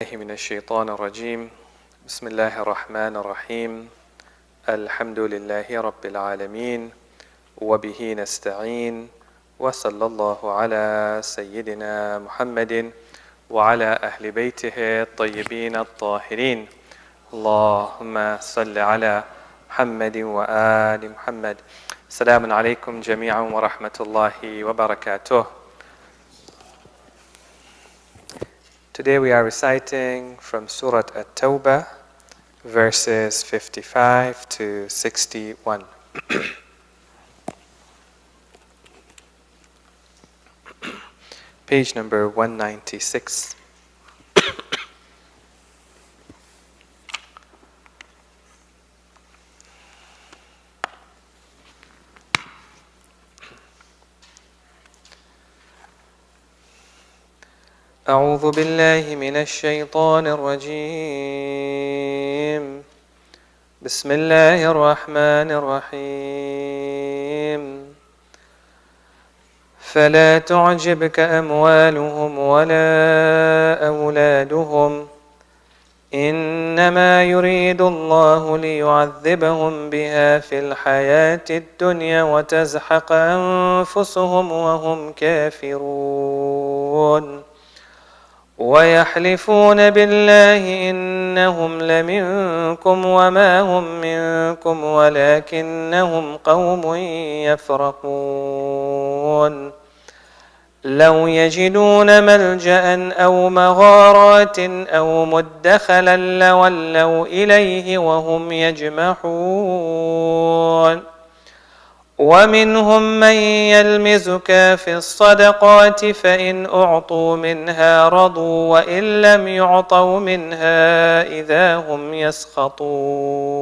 بالله من الشيطان الرجيم بسم الله الرحمن الرحيم الحمد لله رب العالمين وبه نستعين وصلى الله على سيدنا محمد وعلى أهل بيته الطيبين الطاهرين اللهم صل على محمد وآل محمد. السلام عليكم جميعا ورحمة الله وبركاته. Today we are reciting from Surah At-Tawba, verses 55 to 61. Page number 196. أعوذ بالله من الشيطان الرجيم. بسم الله الرحمن الرحيم. فلا تعجبك أموالهم ولا أولادهم إنما يريد الله ليعذبهم بها في الحياة الدنيا وتزحق أنفسهم وهم كافرون ويحلفون بالله إنهم لمنكم وما هم منكم ولكنهم قوم يفرقون لو يجدون ملجأ أو مغارات أو مدخلا لولوا إليه وهم يجمحون ومنهم من يلمزك في الصدقات فإن أعطوا منها رضوا وإن لم يعطوا منها إذا هم يسخطون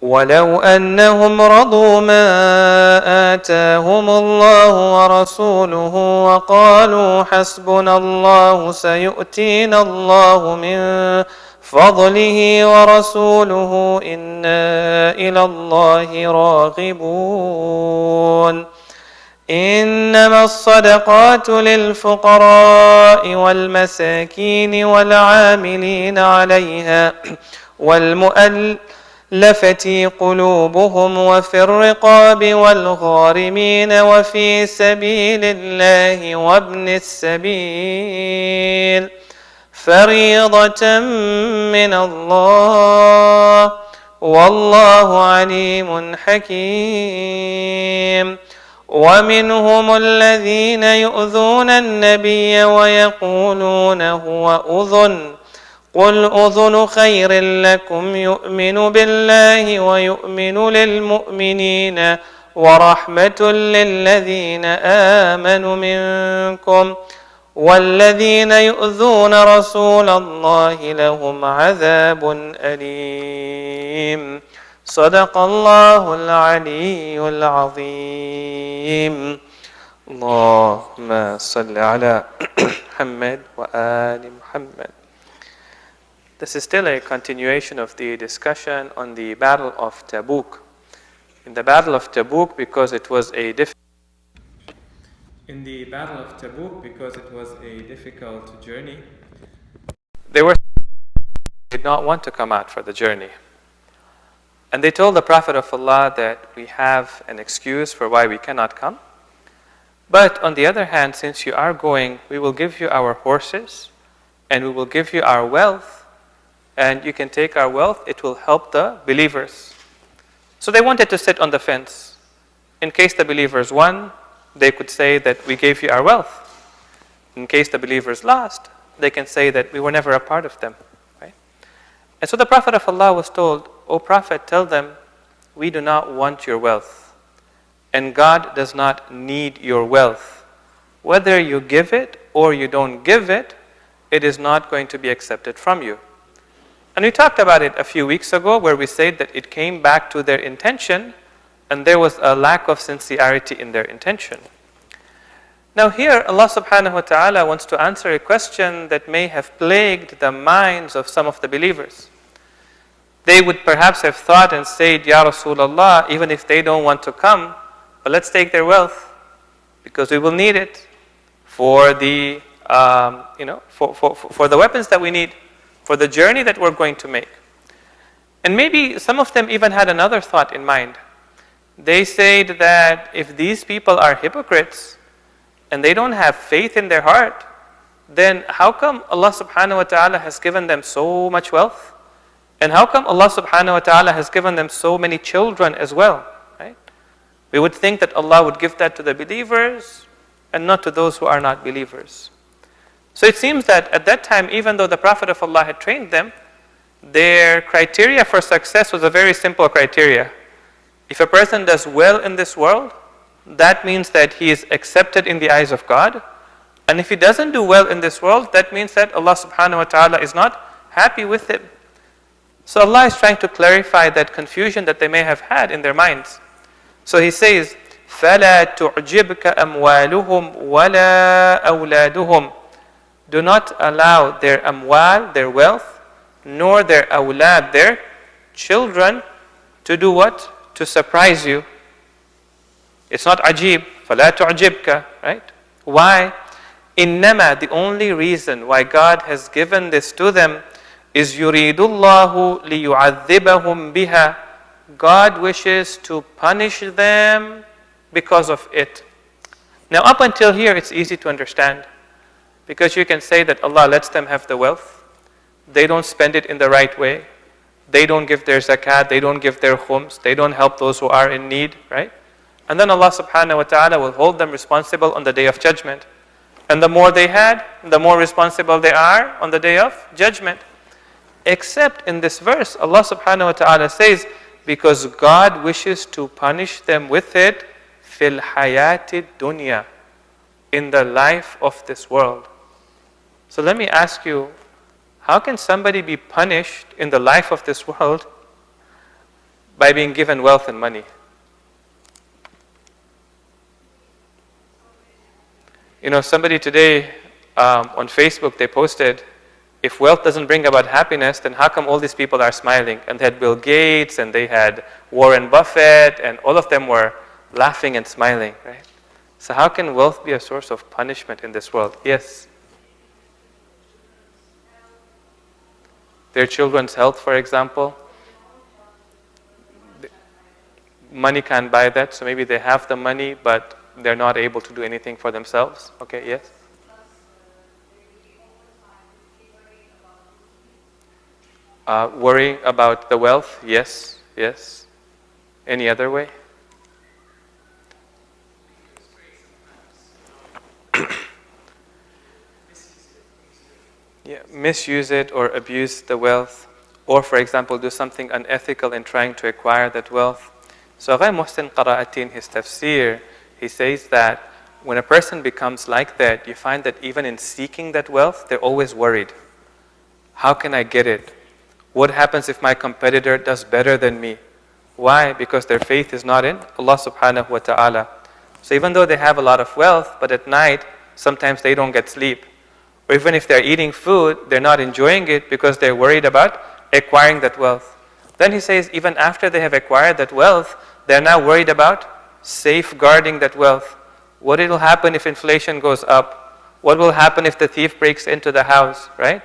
ولو أنهم رضوا ما آتاهم الله ورسوله وقالوا حسبنا الله سيؤتينا الله من فضله ورسوله إنا إلى الله راغبون إنما الصدقات للفقراء والمساكين والعاملين عليها والمؤلفة قلوبهم وفي الرقاب والغارمين وفي سبيل الله وابن السبيل فريضة من الله والله عليم حكيم. ومنهم الذين يؤذون النبي ويقولون هو أذن قل أذن خير لكم يؤمن بالله ويؤمن للمؤمنين ورحمة للذين آمنوا منكم والذين يؤذون رسول الله لهم عذاب أليم. صدق الله العلي العظيم. اللهم صل على محمد وآل محمد. This is still a continuation of the discussion on the Battle of Tabuk. In the Battle of Tabuk, because it was a difficult journey, they did not want to come out for the journey. And they told the Prophet of Allah that we have an excuse for why we cannot come. But on the other hand, since you are going, we will give you our horses and we will give you our wealth, and you can take our wealth, it will help the believers. So they wanted to sit on the fence. In case the believers won, they could say that we gave you our wealth. In case the believers lost, they can say that we were never a part of them. Right? And so the Prophet of Allah was told, O Prophet, tell them, we do not want your wealth. And God does not need your wealth. Whether you give it or you don't give it, it is not going to be accepted from you. And we talked about it a few weeks ago where we said that it came back to their intention and there was a lack of sincerity in their intention. Now here Allah subhanahu wa ta'ala wants to answer a question that may have plagued the minds of some of the believers. They would perhaps have thought and said, Ya Rasulullah, even if they don't want to come, but let's take their wealth because we will need it for the for the weapons that we need, for the journey that we're going to make. And maybe some of them even had another thought in mind. They said that if these people are hypocrites and they don't have faith in their heart, then how come Allah subhanahu wa ta'ala has given them so much wealth? And how come Allah subhanahu wa ta'ala has given them so many children as well? Right? We would think that Allah would give that to the believers and not to those who are not believers. So it seems that at that time, even though the Prophet of Allah had trained them, their criteria for success was a very simple criteria. If a person does well in this world, that means that he is accepted in the eyes of God. And if he doesn't do well in this world, that means that Allah subhanahu wa ta'ala is not happy with him. So Allah is trying to clarify that confusion that they may have had in their minds. So He says, فَلَا تُعْجِبْكَ أَمْوَالُهُمْ وَلَا أَوْلَادُهُمْ. Do not allow their amwal, their wealth, nor their awlad, their children, to do what? To surprise you. It's not ajib, فَلَا تُعْجِبْكَ, right? Why? إِنَّمَا, the only reason why God has given this to them is يُرِيدُ اللَّهُ لِيُعَذِّبَهُمْ بِهَا. God wishes to punish them because of it. Now up until here it's easy to understand, because you can say that Allah lets them have the wealth, they don't spend it in the right way, they don't give their zakat, they don't give their khums, they don't help those who are in need, right? And then Allah subhanahu wa ta'ala will hold them responsible on the Day of Judgment. And the more they had, the more responsible they are on the Day of Judgment. Except in this verse, Allah subhanahu wa ta'ala says, because God wishes to punish them with it, fil hayati dunya, in the life of this world. So let me ask you, how can somebody be punished in the life of this world by being given wealth and money? Somebody today on Facebook, they posted, if wealth doesn't bring about happiness, then how come all these people are smiling? And they had Bill Gates, and they had Warren Buffett, and all of them were laughing and smiling, right? So how can wealth be a source of punishment in this world? Yes? Their children's health, for example. Money can't buy that, so maybe they have the money, but they're not able to do anything for themselves. Okay, yes? Worrying about the wealth, yes, yes. Any other way? Yeah, misuse it or abuse the wealth, or for example, do something unethical in trying to acquire that wealth. So Ghai Muhsin Qara'ati in his Tafsir, he says that when a person becomes like that, you find that even in seeking that wealth, they're always worried. How can I get it? What happens if my competitor does better than me? Why? Because their faith is not in Allah subhanahu wa ta'ala. So even though they have a lot of wealth, but at night, sometimes they don't get sleep. Or even if they're eating food, they're not enjoying it because they're worried about acquiring that wealth. Then he says, even after they have acquired that wealth, they're now worried about safeguarding that wealth. What will happen if inflation goes up? What will happen if the thief breaks into the house, right?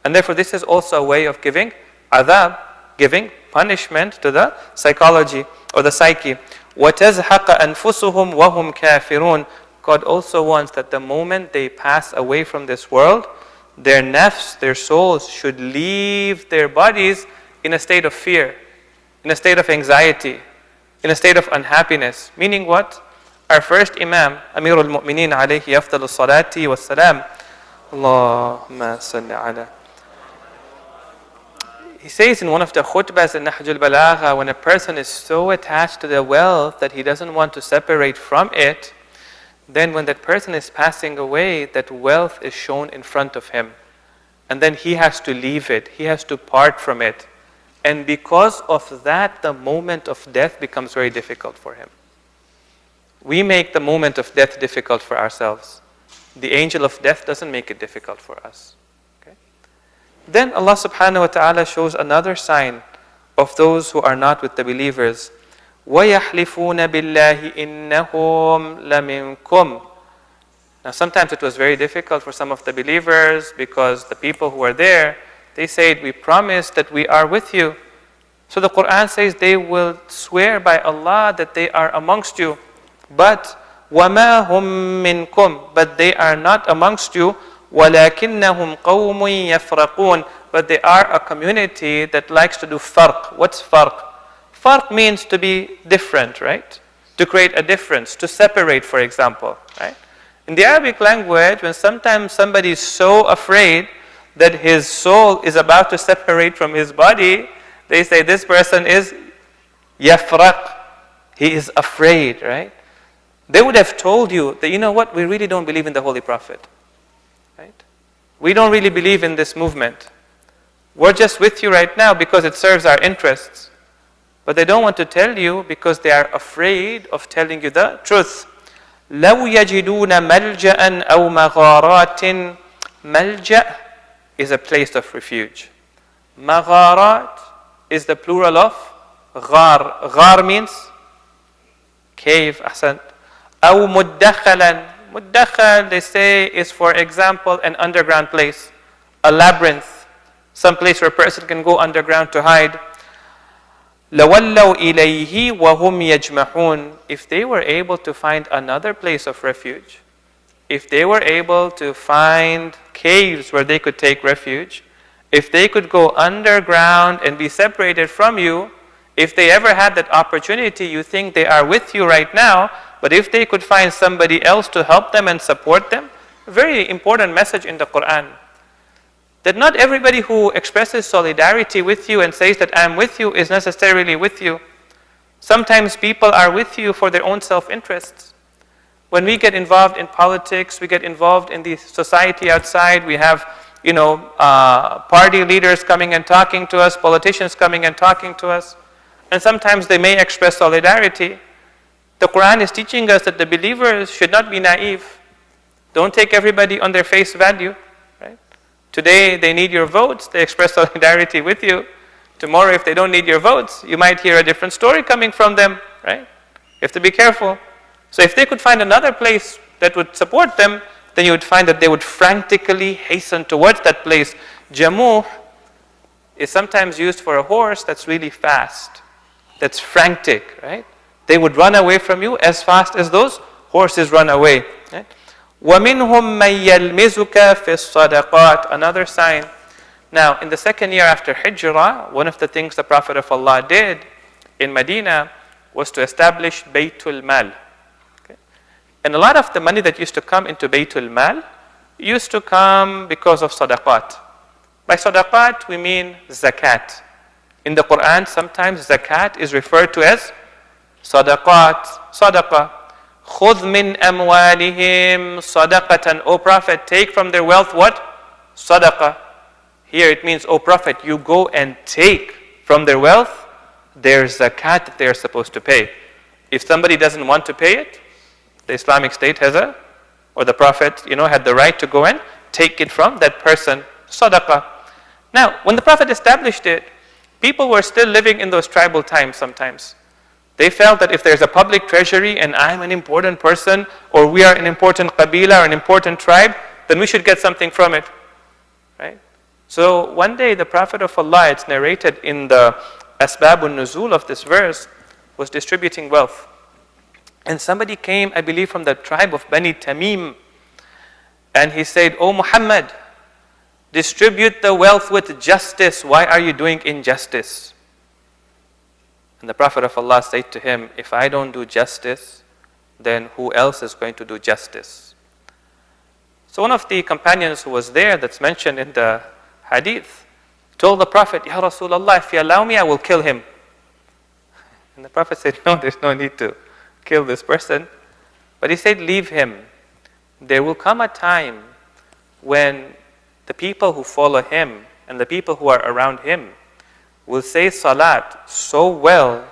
And therefore this is also a way of giving adhab, giving punishment to the psychology or the psyche. وَتَزْحَقَ أَنفُسُهُمْ وَهُمْ كَافِرُونَ. God also wants that the moment they pass away from this world, their nafs, their souls, should leave their bodies in a state of fear, in a state of anxiety, in a state of unhappiness. Meaning what? Our first Imam, Amirul Mu'mineen alayhi afdalu salati wa salam, Allahumma salli ala. He says in one of the khutbahs in Nahjul Balagha, when a person is so attached to the wealth that he doesn't want to separate from it, then when that person is passing away, that wealth is shown in front of him. And then he has to leave it, he has to part from it. And because of that, the moment of death becomes very difficult for him. We make the moment of death difficult for ourselves. The angel of death doesn't make it difficult for us. Then Allah subhanahu wa ta'ala shows another sign of those who are not with the believers. وَيَحْلِفُونَ بِاللَّهِ إِنَّهُمْ لَمِنْكُمْ. Now sometimes it was very difficult for some of the believers because the people who were there, they said, we promise that we are with you. So the Qur'an says they will swear by Allah that they are amongst you. But وَمَا هُمْ مِنْكُمْ, but they are not amongst you. وَلَكِنَّهُمْ قَوْمٌ يَفْرَقُونَ, but they are a community that likes to do farq. What's farq? Farq means to be different, right? To create a difference, to separate, for example, right? In the Arabic language, when sometimes somebody is so afraid that his soul is about to separate from his body, they say this person is yafraq. He is afraid, right? They would have told you that, you know what, we really don't believe in the Holy Prophet. Right? We don't really believe in this movement. We're just with you right now because it serves our interests. But they don't want to tell you because they are afraid of telling you the truth. لَوْ يَجِدُونَ مَلْجَأً أَوْ مَغَارَاتٍ. Malja is a place of refuge. Magharat is the plural of ghar. Ghar means cave, ahsan. أو مدخلا. Muddakhal, they say, is, for example, an underground place, a labyrinth, some place where a person can go underground to hide. لَوَلَّوْا إِلَيْهِ وَهُمْ يَجْمَحُونَ. If they were able to find another place of refuge, if they were able to find caves where they could take refuge, if they could go underground and be separated from you, if they ever had that opportunity, you think they are with you right now, but if they could find somebody else to help them and support them, a very important message in the Qur'an. That not everybody who expresses solidarity with you and says that I'm with you is necessarily with you. Sometimes people are with you for their own self-interests. When we get involved in politics, we get involved in the society outside, we have, party leaders coming and talking to us, politicians coming and talking to us, and sometimes they may express solidarity. The Qur'an is teaching us that the believers should not be naive. Don't take everybody on their face value. Right? Today they need your votes, they express solidarity with you. Tomorrow if they don't need your votes, you might hear a different story coming from them. Right? You have to be careful. So if they could find another place that would support them, then you would find that they would frantically hasten towards that place. Jamuh is sometimes used for a horse that's really fast, that's frantic, right? They would run away from you as fast as those horses run away. Right? وَمِنْهُمْ مَنْ يَلْمِزُكَ فِي الصَّدَقَاتِ. Another sign. Now, in the second year after Hijrah, one of the things the Prophet of Allah did in Medina was to establish Baytul Mal. Okay? And a lot of the money that used to come into Baytul Mal used to come because of sadaqat. By sadaqat, we mean zakat. In the Qur'an, sometimes zakat is referred to as sadaqat, sadaqah. خُذْ مِنْ أَمْوَالِهِمْ صَدَقَةً. O Prophet, take from their wealth what? Sadaqah. Here it means, O Prophet, you go and take from their wealth their zakat that they are supposed to pay. If somebody doesn't want to pay it, the Islamic State has or the Prophet, had the right to go and take it from that person, sadaqah. Now, when the Prophet established it, people were still living in those tribal times sometimes. They felt that if there's a public treasury and I'm an important person, or we are an important qabila or an important tribe, then we should get something from it. Right? So one day the Prophet of Allah, it's narrated in the Asbabun Nuzul of this verse, was distributing wealth. And somebody came, I believe, from the tribe of Bani Tamim, and he said, "O Muhammad, distribute the wealth with justice. Why are you doing injustice?" And the Prophet of Allah said to him, "If I don't do justice, then who else is going to do justice?" So one of the companions who was there, that's mentioned in the hadith, told the Prophet, "Ya Rasulullah, if you allow me, I will kill him." And the Prophet said, "No, there's no need to kill this person." But he said, "Leave him. There will come a time when the people who follow him and the people who are around him will say salat so well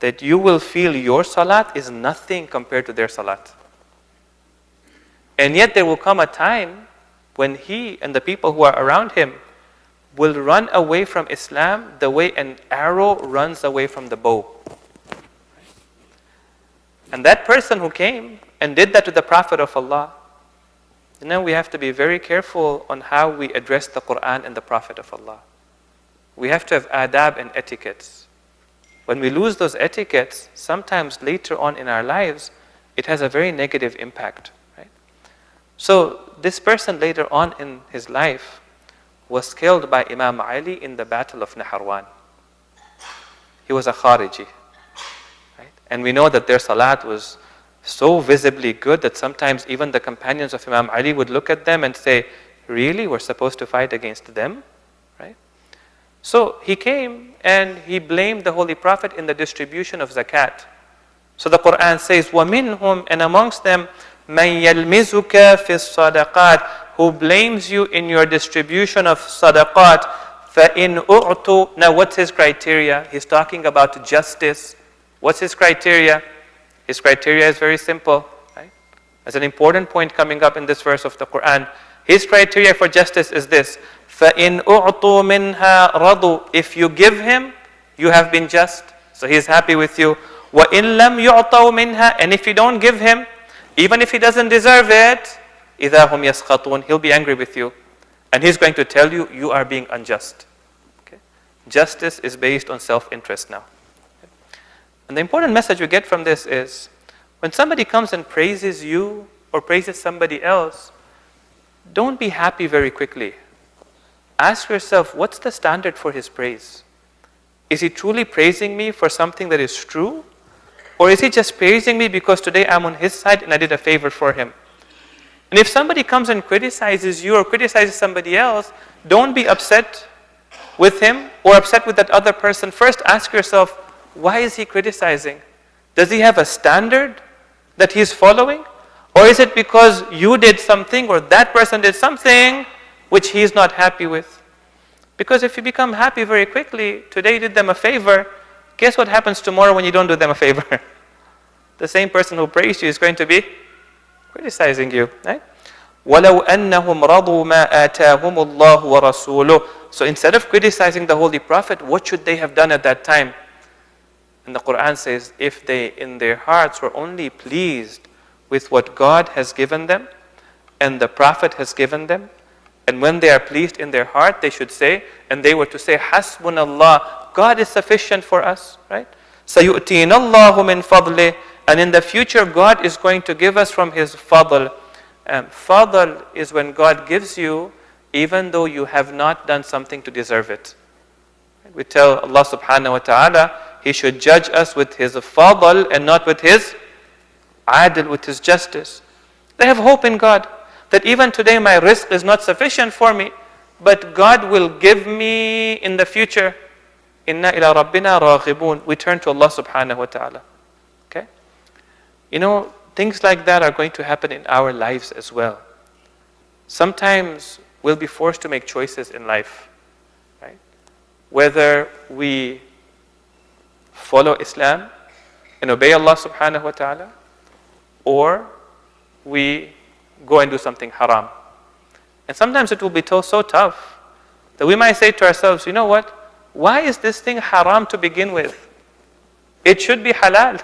that you will feel your salat is nothing compared to their salat. And yet there will come a time when he and the people who are around him will run away from Islam the way an arrow runs away from the bow." And that person who came and did that to the Prophet of Allah, we have to be very careful on how we address the Qur'an and the Prophet of Allah. We have to have adab and etiquettes. When we lose those etiquettes, sometimes later on in our lives, it has a very negative impact. Right? So this person later on in his life was killed by Imam Ali in the Battle of Naharwan. He was a Khariji. Right? And we know that their salat was so visibly good that sometimes even the companions of Imam Ali would look at them and say, really, we're supposed to fight against them? Right? So he came and he blamed the Holy Prophet in the distribution of zakat. So the Qur'an says, وَمِنْهُمْ, and amongst them, مَنْ يَلْمِزُكَ فِي الصَّدَقَاتِ, who blames you in your distribution of sadaqat. فَإِنْ أُعْتُوا. Now what's his criteria? He's talking about justice. What's his criteria? His criteria is very simple. Right? There's an important point coming up in this verse of the Qur'an. His criteria for justice is this: فَإِنْ أُعْطُوا مِنْهَا رَضُوا. If you give him, you have been just. So he's happy with you. وَإِنْ لَمْ يُعْطَوْا مِنْهَا. And if you don't give him, even if he doesn't deserve it, إِذَا هُمْ يَسْخَطُونَ. He'll be angry with you. And he's going to tell you, you are being unjust. Okay? Justice is based on self-interest now. And the important message we get from this is, when somebody comes and praises you or praises somebody else, don't be happy very quickly. Ask yourself, what's the standard for his praise? Is he truly praising me for something that is true? Or is he just praising me because today I'm on his side and I did a favor for him? And if somebody comes and criticizes you or criticizes somebody else, don't be upset with him or upset with that other person. First ask yourself, why is he criticizing? Does he have a standard that he's following? Or is it because you did something or that person did something which he's not happy with? Because if you become happy very quickly, today you did them a favor, guess what happens tomorrow when you don't do them a favor? The same person who praised you is going to be criticizing you. Right? وَلَوْ أَنَّهُمْ رَضُوا مَا آتَاهُمُ اللَّهُ وَرَسُولُهُ. So instead of criticizing the Holy Prophet, what should they have done at that time? And the Qur'an says, if they in their hearts were only pleased with what God has given them and the Prophet has given them, and when they are pleased in their heart, they should say, and they were to say, Hasbunallah, God is sufficient for us, right? سَيُؤْتِينَ اللَّهُ مِنْ فَضْلِهِ. And in the future, God is going to give us from His fadl. Fadl is when God gives you, even though you have not done something to deserve it. We tell Allah subhanahu wa ta'ala, He should judge us with His fadl and not with His adl, with His justice. They have hope in God, that even today my rizq is not sufficient for me, but God will give me in the future. Inna ila rabbina raghibun. We turn to Allah subhanahu wa ta'ala. Okay? Things like that are going to happen in our lives as well. Sometimes we'll be forced to make choices in life. Right? Whether we follow Islam and obey Allah subhanahu wa ta'ala, or we go and do something haram. And sometimes it will be so tough that we might say to ourselves, you know what? Why is this thing haram to begin with? It should be halal.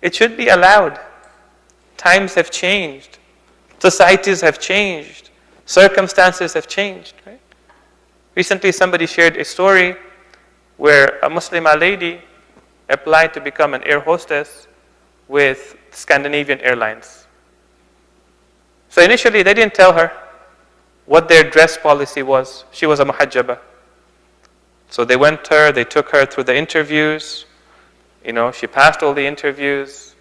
It should be allowed. Times have changed. Societies have changed. Circumstances have changed. Right? Recently somebody shared a story where a Muslimah lady applied to become an air hostess with Scandinavian Airlines. So initially they didn't tell her what their dress policy was. She was a muhajjaba. So they took her through the interviews. She passed all the interviews.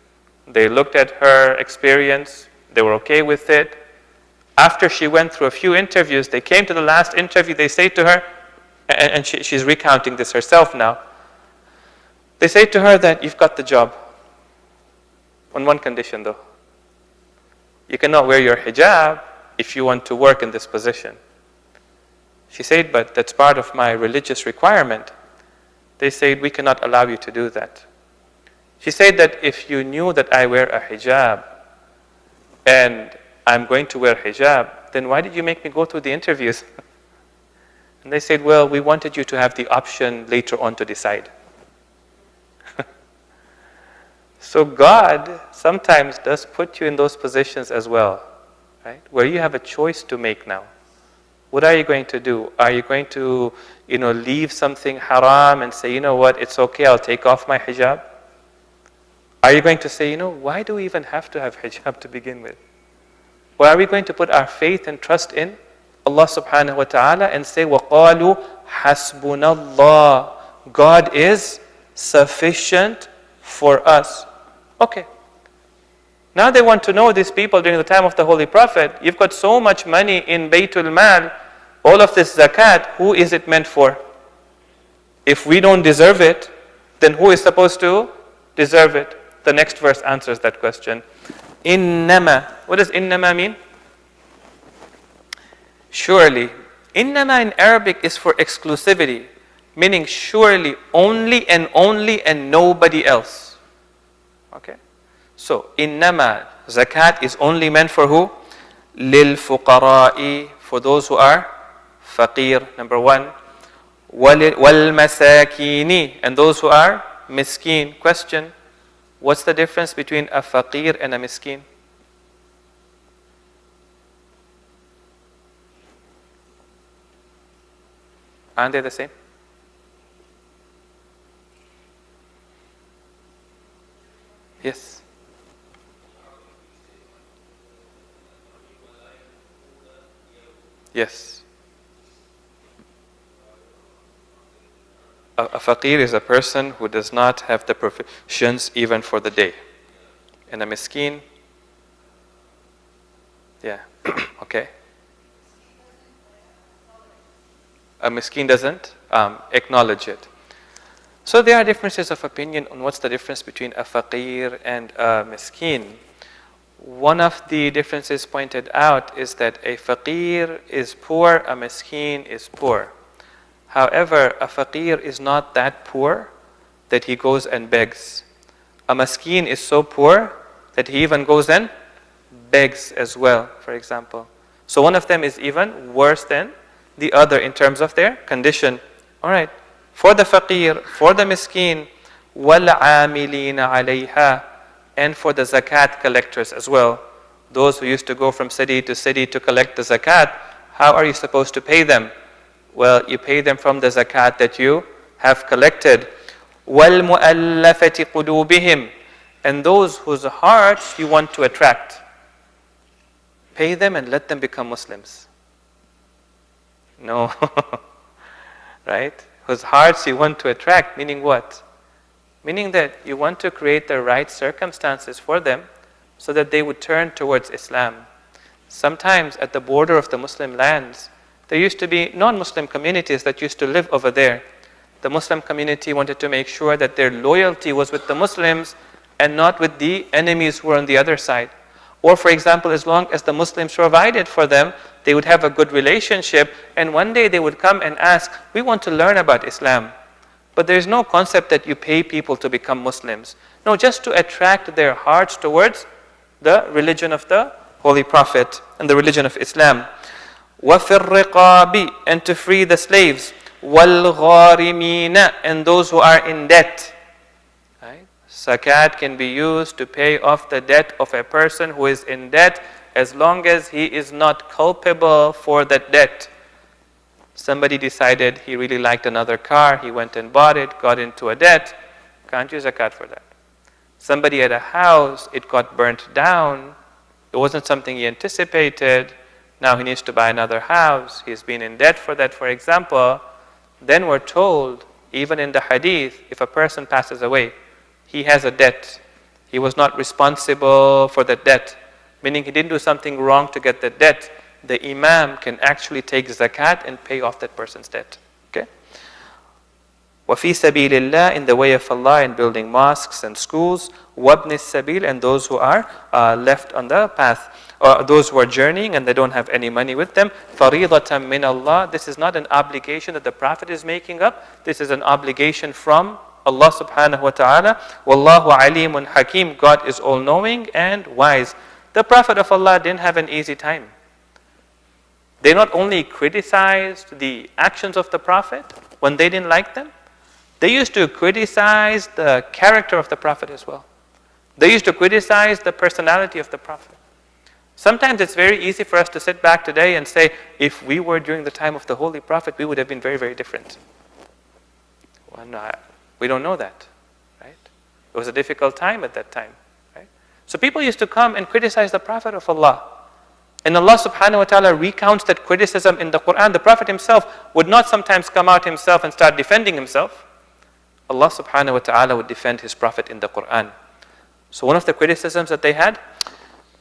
They looked at her experience. They were okay with it. After she went through a few interviews, they came to the last interview. They say to her, and she's recounting this herself now. They say to her that you've got the job. On one condition though. You cannot wear your hijab if you want to work in this position. She said, but that's part of my religious requirement. They said, we cannot allow you to do that. She said that if you knew that I wear a hijab and I'm going to wear hijab, then why did you make me go through the interviews? And they said, well, we wanted you to have the option later on to decide. So God sometimes does put you in those positions as well. right? Where you have a choice to make now. What are you going to do? Are you going to, leave something haram and say, you know what, it's okay, I'll take off my hijab? Are you going to say, why do we even have to have hijab to begin with? Or are we going to put our faith and trust in Allah subhanahu wa ta'ala and say, وَقَالُوا حَسْبُنَا اللَّهُ, God is sufficient for us. Okay. Now they want to know, these people during the time of the Holy Prophet, you've got so much money in Baytul Mal, all of this zakat, who is it meant for? If we don't deserve it, then who is supposed to deserve it? The next verse answers that question. Innama. What does innama mean? Surely. Innama in Arabic is for exclusivity, meaning surely, only and nobody else. Okay? So, innama, zakat is only meant for who? Lil fuqara'i, for those who are faqir, number one. Wal masakini, and those who are miskin. Question, what's the difference between a faqir and a miskin? Aren't they the same? Yes. Yes. A faqir is a person who does not have the provisions even for the day. And a miskin, yeah, okay. A miskin doesn't acknowledge it. So there are differences of opinion on what's the difference between a faqir and a miskin. One of the differences pointed out is that a faqir is poor, a miskin is poor. However, a faqir is not that poor that he goes and begs. A miskin is so poor that he even goes and begs as well, for example. So one of them is even worse than the other in terms of their condition. All right. For the faqir, for the miskin, وَالْعَامِلِينَ عَلَيْهَا, and for the zakat collectors as well. Those who used to go from city to city to collect the zakat, how are you supposed to pay them? Well, you pay them from the zakat that you have collected. وَالْمُؤَلَّفَةِ قُلُوبِهِمْ, and those whose hearts you want to attract. Pay them and let them become Muslims. No. Right? Whose hearts you want to attract, meaning what? Meaning that you want to create the right circumstances for them so that they would turn towards Islam. Sometimes at the border of the Muslim lands, there used to be non-Muslim communities that used to live over there. The Muslim community wanted to make sure that their loyalty was with the Muslims and not with the enemies who were on the other side. Or for example, as long as the Muslims provided for them, they would have a good relationship, and one day they would come and ask, we want to learn about Islam. But there's no concept that you pay people to become Muslims. No, just to attract their hearts towards the religion of the Holy Prophet and the religion of Islam. وَفِي الرِّقَابِ, and to free the slaves. وَالْغَارِمِينَ, and those who are in debt. Right? Zakat can be used to pay off the debt of a person who is in debt, as long as he is not culpable for that debt. Somebody decided he really liked another car, he went and bought it, got into a debt, can't use zakat for that. Somebody had a house, it got burnt down, it wasn't something he anticipated, now he needs to buy another house, he's been in debt for that, for example. Then we're told, even in the hadith, if a person passes away, he has a debt, he was not responsible for that debt, meaning he didn't do something wrong to get the debt, the imam can actually take zakat and pay off that person's debt. Okay? وَفِي سَبِيلِ اللَّهِ, in the way of Allah, in building mosques and schools. وَابْنِ السَّبِيلِ, and those who are left on the path, or those who are journeying and they don't have any money with them. فَرِيضَةً مِّنَ اللَّهِ, this is not an obligation that the Prophet is making up, this is an obligation from Allah subhanahu wa ta'ala. وَاللَّهُ عَلِيمٌ حَكِيمٌ, God is all-knowing and wise. The Prophet of Allah didn't have an easy time. They not only criticized the actions of the Prophet when they didn't like them, they used to criticize the character of the Prophet as well. They used to criticize the personality of the Prophet. Sometimes it's very easy for us to sit back today and say, if we were during the time of the Holy Prophet, we would have been very, very different. Well, no, we don't know that, right? It was a difficult time at that time, right? So people used to come and criticize the Prophet of Allah. And Allah subhanahu wa ta'ala recounts that criticism in the Qur'an. The Prophet himself would not sometimes come out himself and start defending himself. Allah subhanahu wa ta'ala would defend his Prophet in the Qur'an. So one of the criticisms that they had,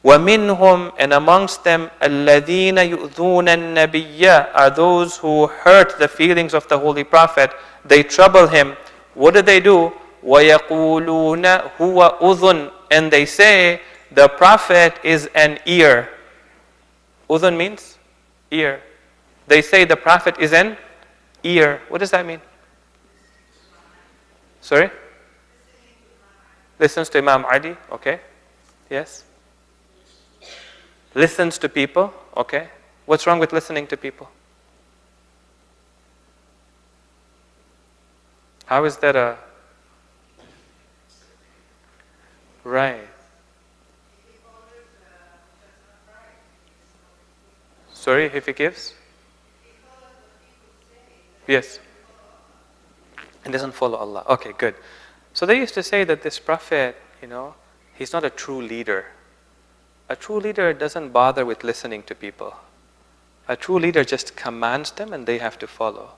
وَمِنْهُمْ, and amongst them, الَّذِينَ يُؤْذُونَ النَّبِيَّ, are those who hurt the feelings of the Holy Prophet. They trouble him. What do? وَيَقُولُونَ هُوَ أُذُنٌ, and they say, the Prophet is an ear. Udhun means ear. They say the Prophet is an ear. What does that mean? Sorry? Listens to Imam Ali. Okay. Yes. Listens to people. Okay. What's wrong with listening to people? How is that a... Right. Sorry, if he gives? Yes. It doesn't follow Allah. Okay, good. So they used to say that this Prophet, he's not a true leader. A true leader doesn't bother with listening to people. A true leader just commands them and they have to follow.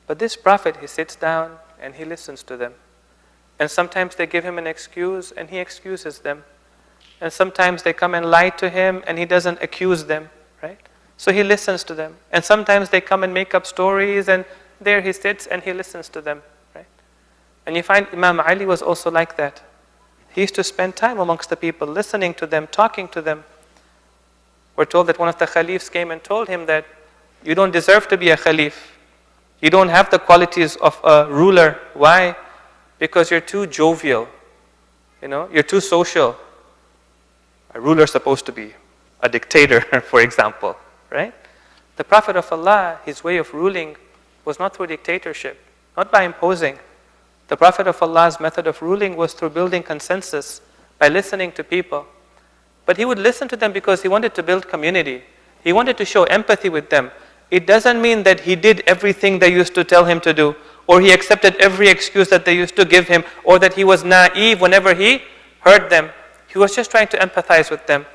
But this Prophet, he sits down and he listens to them. And sometimes they give him an excuse and he excuses them. And sometimes they come and lie to him and he doesn't accuse them, right? So he listens to them. And sometimes they come and make up stories and there he sits and he listens to them, right? And you find Imam Ali was also like that. He used to spend time amongst the people, listening to them, talking to them. We're told that one of the caliphs came and told him that you don't deserve to be a caliph. You don't have the qualities of a ruler. Why? Because you're too jovial. You're too social. A ruler is supposed to be a dictator, for example. Right? The Prophet of Allah, his way of ruling was not through dictatorship, not by imposing. The Prophet of Allah's method of ruling was through building consensus, by listening to people. But he would listen to them because he wanted to build community. He wanted to show empathy with them. It doesn't mean that he did everything they used to tell him to do, or he accepted every excuse that they used to give him, or that he was naive whenever he heard them. He was just trying to empathize with them.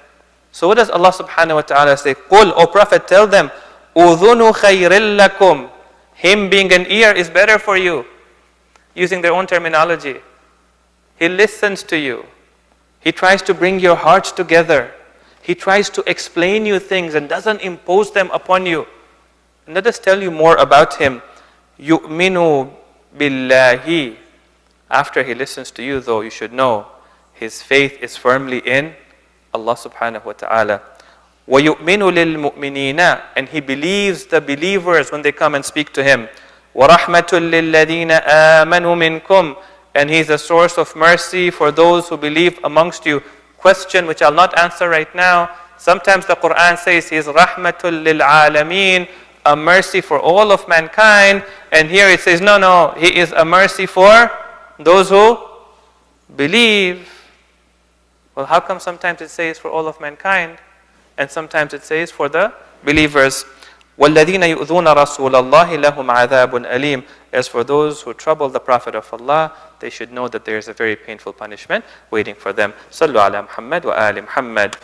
So what does Allah subhanahu wa ta'ala say? قُلْ, O Prophet, tell them, أُذُنُ خَيْرٍ لَكُمْ, him being an ear is better for you. Using their own terminology. He listens to you. He tries to bring your hearts together. He tries to explain you things and doesn't impose them upon you. And let us tell you more about him. يُؤْمِنُ بِاللَّهِ. After he listens to you, though, you should know his faith is firmly in Allah subhanahu wa ta'ala. وَيُؤْمِنُ لِلْمُؤْمِنِينَ, and he believes the believers when they come and speak to him. وَرَحْمَةٌ لِلَّذِينَ آمَنُوا مِنْكُمْ, and he is a source of mercy for those who believe amongst you. Question which I'll not answer right now. Sometimes the Qur'an says he is رَحْمَةٌ لِلْعَالَمِينَ, a mercy for all of mankind. And here it says, no, he is a mercy for those who believe. Well, how come sometimes it says for all of mankind, and sometimes it says for the believers? وَالَّذِينَ يُؤْذُونَ رَسُولَ اللَّهِ لَهُمْ عَذَابٌ أَلِيمٌ. As for those who trouble the Prophet of Allah, they should know that there is a very painful punishment waiting for them. صلوا على محمد وآل محمد.